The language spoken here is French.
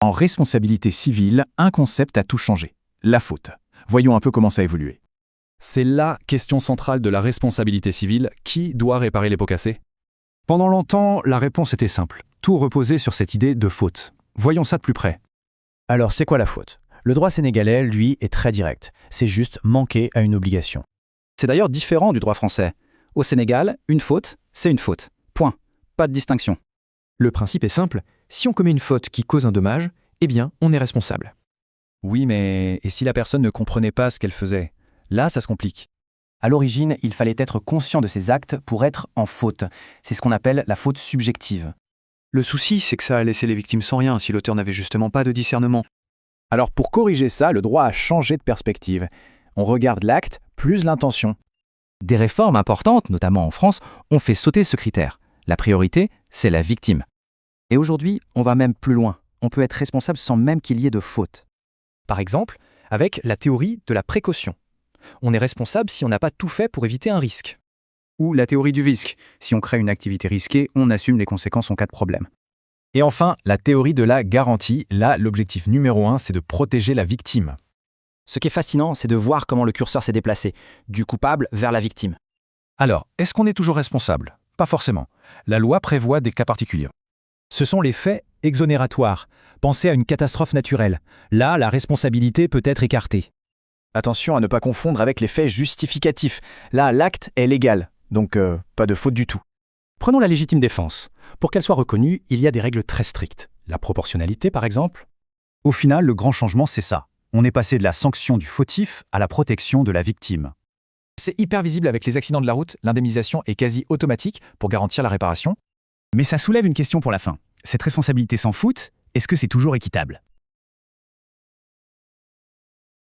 En responsabilité civile, un concept a tout changé. La faute. Voyons un peu comment ça a évolué. C'est la question centrale de la responsabilité civile. Qui doit réparer les pots cassés? Pendant longtemps, la réponse était simple. Tout reposait sur cette idée de faute. Voyons ça de plus près. Alors, c'est quoi la faute? Le droit sénégalais, lui, est très direct. C'est juste manquer à une obligation. C'est d'ailleurs différent du droit français. Au Sénégal, une faute, c'est une faute. Point. Pas de distinction. Le principe est simple, si on commet une faute qui cause un dommage, eh bien, on est responsable. Oui, mais et si la personne ne comprenait pas ce qu'elle faisait? Là, ça se complique. À l'origine, il fallait être conscient de ses actes pour être en faute. C'est ce qu'on appelle la faute subjective. Le souci, c'est que ça a laissé les victimes sans rien si l'auteur n'avait justement pas de discernement. Alors pour corriger ça, le droit a changé de perspective. On regarde l'acte plus l'intention. Des réformes importantes, notamment en France, ont fait sauter ce critère. La priorité, c'est la victime. Et aujourd'hui, on va même plus loin. On peut être responsable sans même qu'il y ait de faute. Par exemple, avec la théorie de la précaution. On est responsable si on n'a pas tout fait pour éviter un risque. Ou la théorie du risque. Si on crée une activité risquée, on assume les conséquences en cas de problème. Et enfin, la théorie de la garantie. Là, l'objectif numéro 1, c'est de protéger la victime. Ce qui est fascinant, c'est de voir comment le curseur s'est déplacé, du coupable vers la victime. Alors, est-ce qu'on est toujours responsable? Pas forcément. La loi prévoit des cas particuliers. Ce sont les faits exonératoire. Pensez à une catastrophe naturelle. Là, la responsabilité peut être écartée. Attention à ne pas confondre avec les faits justificatifs. Là, l'acte est légal, donc pas de faute du tout. Prenons la légitime défense. Pour qu'elle soit reconnue, il y a des règles très strictes. La proportionnalité, par exemple. Au final, le grand changement, c'est ça. On est passé de la sanction du fautif à la protection de la victime. C'est hyper visible avec les accidents de la route. L'indemnisation est quasi automatique pour garantir la réparation. Mais ça soulève une question pour la fin. Cette responsabilité sans faute, est-ce que c'est toujours équitable?